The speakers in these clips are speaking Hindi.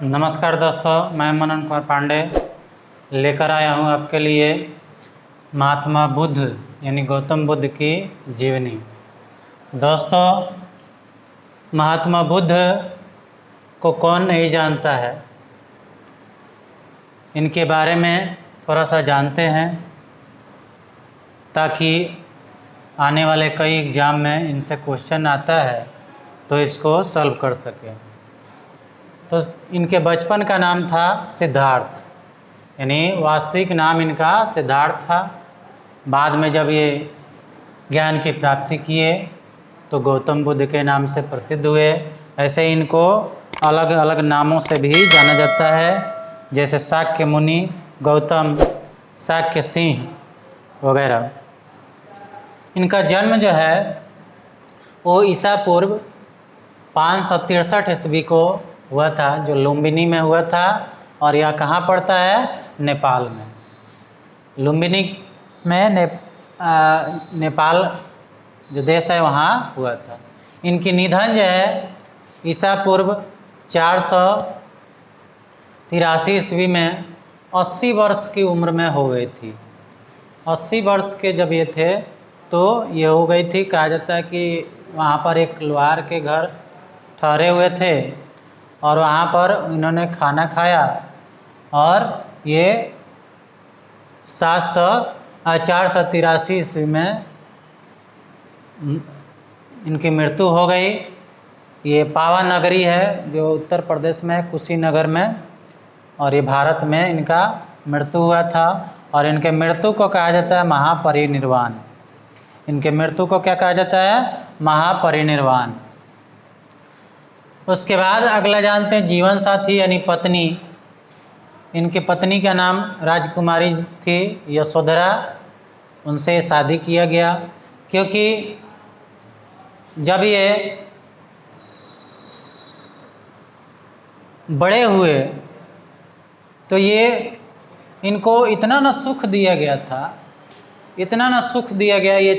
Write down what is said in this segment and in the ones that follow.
नमस्कार दोस्तों, मैं मनन कुमार पांडे लेकर आया हूँ आपके लिए महात्मा बुद्ध यानी गौतम बुद्ध की जीवनी। दोस्तों, महात्मा बुद्ध को कौन नहीं जानता है। इनके बारे में थोड़ा सा जानते हैं ताकि आने वाले कई एग्ज़ाम में इनसे क्वेश्चन आता है तो इसको सॉल्व कर सकें। तो इनके बचपन का नाम था सिद्धार्थ, यानी वास्तविक नाम इनका सिद्धार्थ था। बाद में जब ये ज्ञान की प्राप्ति किए तो गौतम बुद्ध के नाम से प्रसिद्ध हुए। ऐसे इनको अलग अलग नामों से भी जाना जाता है, जैसे शाक्य मुनि, गौतम, शाक्य सिंह वगैरह। इनका जन्म जो है वो ईसा पूर्व 563 ईस्वी को हुआ था, जो लुम्बिनी में हुआ था। और यह कहाँ पड़ता है? नेपाल में। लुम्बिनी में नेपाल जो देश है वहाँ हुआ था। इनकी निधन जो है ईसा पूर्व 483 ईस्वी में 80 वर्ष की उम्र में हो गई थी। 80 वर्ष के जब ये थे तो ये हो गई थी। कहा जाता है कि वहाँ पर एक लोहार के घर ठहरे हुए थे और वहाँ पर इन्होंने खाना खाया और ये 483 ईस्वी में इनकी मृत्यु हो गई। ये पावा नगरी है जो उत्तर प्रदेश में है, कुशीनगर में, और ये भारत में इनका मृत्यु हुआ था। और इनके मृत्यु को कहा जाता है महापरिनिर्वाण। इनके मृत्यु को क्या कहा जाता है? महापरिनिर्वाण। उसके बाद अगला जानते हैं जीवन साथी यानी पत्नी। इनकी पत्नी का नाम राजकुमारी थी यशोधरा। उनसे शादी किया गया क्योंकि जब ये बड़े हुए तो ये इनको इतना न सुख दिया गया था, इतना न सुख दिया गया ये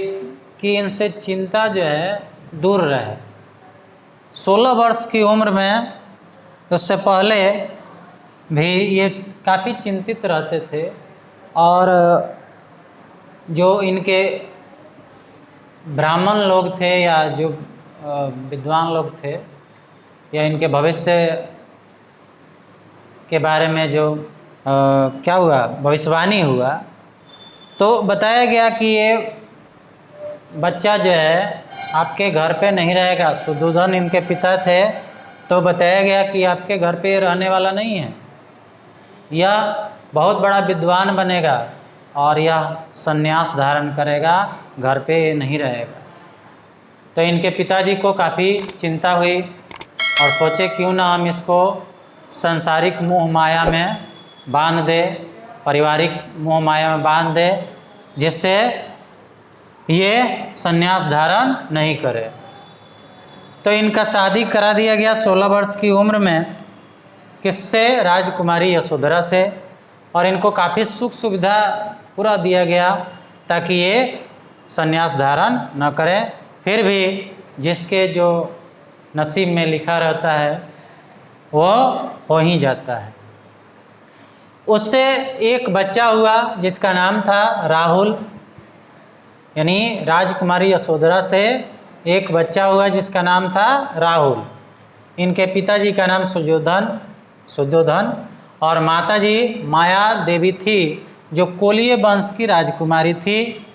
कि इनसे चिंता जो है दूर रहे। 16 वर्ष की उम्र में, उससे पहले भी ये काफ़ी चिंतित रहते थे। और जो इनके ब्राह्मण लोग थे या जो विद्वान लोग थे या इनके भविष्य के बारे में जो क्या हुआ, भविष्यवाणी हुआ, तो बताया गया कि ये बच्चा जो है आपके घर पे नहीं रहेगा। शुद्धोधन इनके पिता थे, तो बताया गया कि आपके घर पे रहने वाला नहीं है, यह बहुत बड़ा विद्वान बनेगा और यह संन्यास धारण करेगा, घर पे नहीं रहेगा। तो इनके पिताजी को काफ़ी चिंता हुई और सोचे क्यों ना हम इसको सांसारिक मोह माया में बांध दे, पारिवारिक मोह माया में बांध दे, जिससे ये संन्यास धारण नहीं करे। तो इनका शादी करा दिया गया 16 वर्ष की उम्र में। किससे? राजकुमारी यशोधरा से। और इनको काफ़ी सुख सुविधा पूरा दिया गया ताकि ये संन्यास धारण न करें। फिर भी जिसके जो नसीब में लिखा रहता है वो हो ही जाता है। उससे एक बच्चा हुआ जिसका नाम था राहुल, यानी राजकुमारी यशोधरा से एक बच्चा हुआ जिसका नाम था राहुल। इनके पिताजी का नाम शुद्धोधन और माताजी माया देवी थी, जो कोलीय वंश की राजकुमारी थी।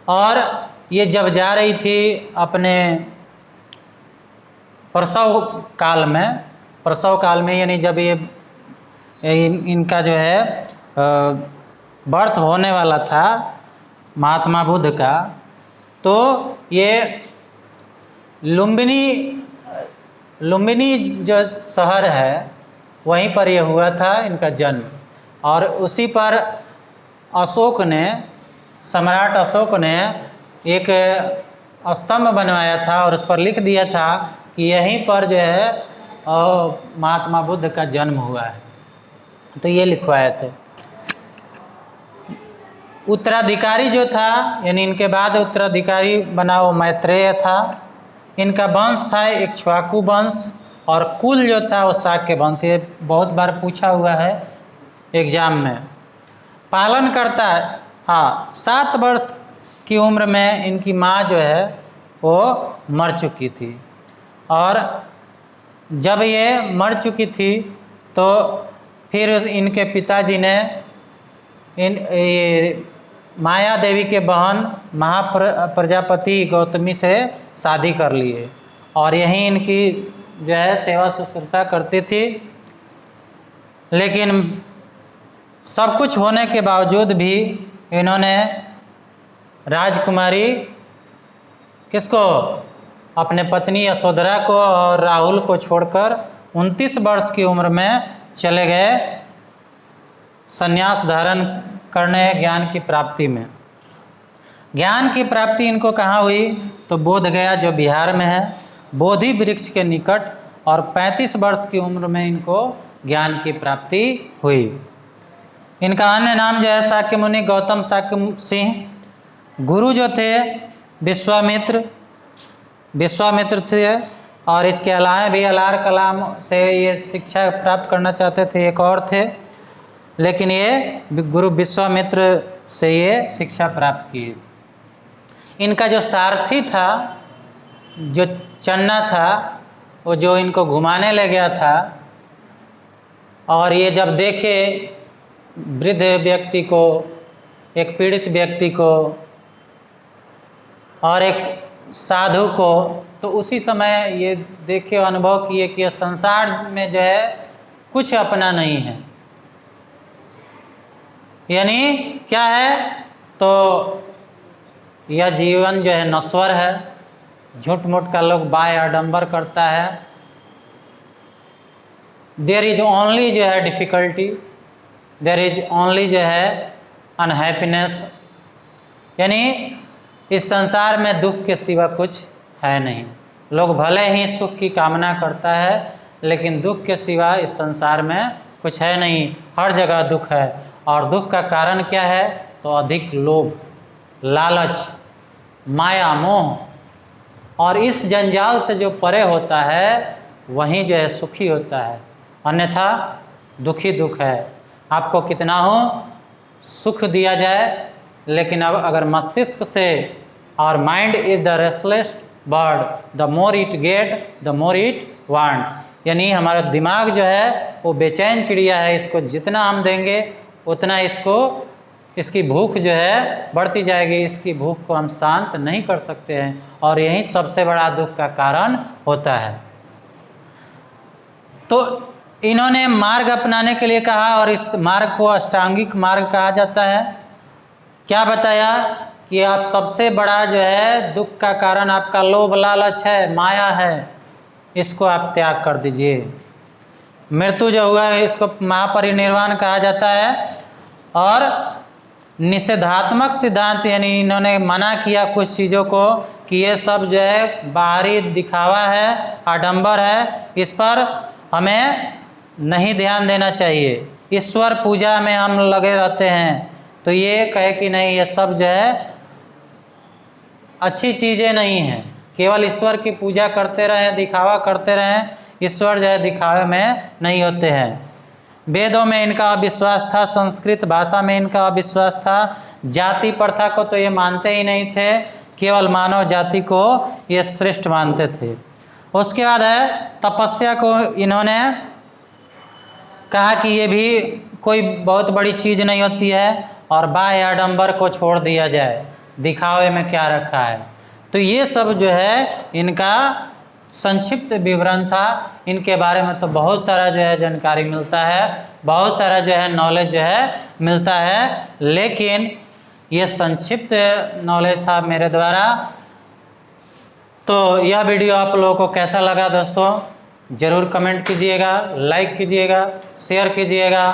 और ये जब जा रही थी अपने प्रसव काल में यानी जब ये इनका जो है बर्थ होने वाला था महात्मा बुद्ध का, तो ये लुम्बिनी जो शहर है वहीं पर यह हुआ था इनका जन्म। और उसी पर सम्राट अशोक ने एक स्तंभ बनवाया था और उस पर लिख दिया था कि यहीं पर जो है महात्मा बुद्ध का जन्म हुआ है। तो ये लिखवाए थे। उत्तराधिकारी जो था, यानी इनके बाद उत्तराधिकारी बना वो मैत्रेय था। इनका वंश था इक्ष्वाकु वंश, और कुल जो था वो शाक्य वंश। ये बहुत बार पूछा हुआ है एग्जाम में। पालन करता है, हाँ, 7 वर्ष की उम्र में इनकी माँ जो है वो मर चुकी थी, और जब ये मर चुकी थी तो फिर इनके पिताजी ने माया देवी के बहन प्रजापति गौतमी से शादी कर लिए, और यहीं इनकी जो है सेवा शुश्रूषा करती थी। लेकिन सब कुछ होने के बावजूद भी इन्होंने राजकुमारी किसको, अपने पत्नी यशोधरा को और राहुल को छोड़कर 29 वर्ष की उम्र में चले गए संन्यास धारण करने ज्ञान की प्राप्ति में। ज्ञान की प्राप्ति इनको कहाँ हुई, तो बोध गया जो बिहार में है, बोधि वृक्ष के निकट, और 35 वर्ष की उम्र में इनको ज्ञान की प्राप्ति हुई। इनका अन्य नाम जो है शाक्य मुनि गौतम शाक्य सिंह। गुरु जो थे विश्वामित्र थे, और इसके अलावा भी अलार कलाम से ये शिक्षा प्राप्त करना चाहते थे, एक और थे, लेकिन ये गुरु विश्वामित्र से ये शिक्षा प्राप्त की। इनका जो सारथी था, जो चन्ना था, वो जो इनको घुमाने ले गया था, और ये जब देखे वृद्ध व्यक्ति को, एक पीड़ित व्यक्ति को और एक साधु को, तो उसी समय ये देखे, अनुभव किए कि संसार में जो है कुछ अपना नहीं है। यानी क्या है, तो यह जीवन जो है नश्वर है, झूठ मूठ का लोग बाय आडंबर करता है। देयर इज ओनली जो है डिफ़िकल्टी, देयर इज ओनली जो है अनहैप्पीनेस, यानी इस संसार में दुख के सिवा कुछ है नहीं। लोग भले ही सुख की कामना करता है, लेकिन दुख के सिवा इस संसार में कुछ है नहीं, हर जगह दुख है। और दुख का कारण क्या है, तो अधिक लोभ, लालच, माया, मोह, और इस जंजाल से जो परे होता है वहीं जो है सुखी होता है, अन्यथा दुखी दुख है। आपको कितना हो सुख दिया जाए, लेकिन अब अगर मस्तिष्क से, और mind is the restless bird, the more it get the more it want, यानी हमारा दिमाग जो है वो बेचैन चिड़िया है, इसको जितना हम देंगे उतना इसकी भूख जो है बढ़ती जाएगी, इसकी भूख को हम शांत नहीं कर सकते हैं, और यही सबसे बड़ा दुख का कारण होता है। तो इन्होंने मार्ग अपनाने के लिए कहा, और इस मार्ग को अष्टांगिक मार्ग कहा जाता है। क्या बताया कि आप सबसे बड़ा जो है दुख का कारण आपका लोभ लालच है, माया है, इसको आप त्याग कर दीजिए। मृत्यु जो हुआ है इसको महापरिनिर्वाण कहा जाता है। और निषेधात्मक सिद्धांत, यानी इन्होंने मना किया कुछ चीज़ों को कि ये सब जो है बाहरी दिखावा है, आडंबर है, इस पर हमें नहीं ध्यान देना चाहिए। ईश्वर पूजा में हम लगे रहते हैं, तो ये कहे कि नहीं, ये सब जो है अच्छी चीज़ें नहीं हैं, केवल ईश्वर की पूजा करते रहें, दिखावा करते रहें, ईश्वर जो है दिखावे में नहीं होते हैं। वेदों में इनका अविश्वास था, संस्कृत भाषा में इनका अविश्वास था, जाति प्रथा को तो ये मानते ही नहीं थे, केवल मानव जाति को ये श्रेष्ठ मानते थे। उसके बाद है तपस्या को इन्होंने कहा कि ये भी कोई बहुत बड़ी चीज़ नहीं होती है, और बाह्य आडंबर को छोड़ दिया जाए, दिखावे में क्या रखा है। तो ये सब जो है इनका संक्षिप्त विवरण था। इनके बारे में तो बहुत सारा जो है जानकारी मिलता है, बहुत सारा जो है नॉलेज जो है मिलता है, लेकिन ये संक्षिप्त नॉलेज था मेरे द्वारा। तो यह वीडियो आप लोगों को कैसा लगा दोस्तों, ज़रूर कमेंट कीजिएगा, लाइक कीजिएगा, शेयर कीजिएगा,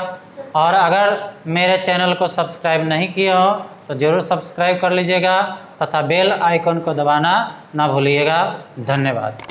और अगर मेरे चैनल को सब्सक्राइब नहीं किए हो तो ज़रूर सब्सक्राइब कर लीजिएगा, तथा बेल आइकन को दबाना ना भूलिएगा। धन्यवाद।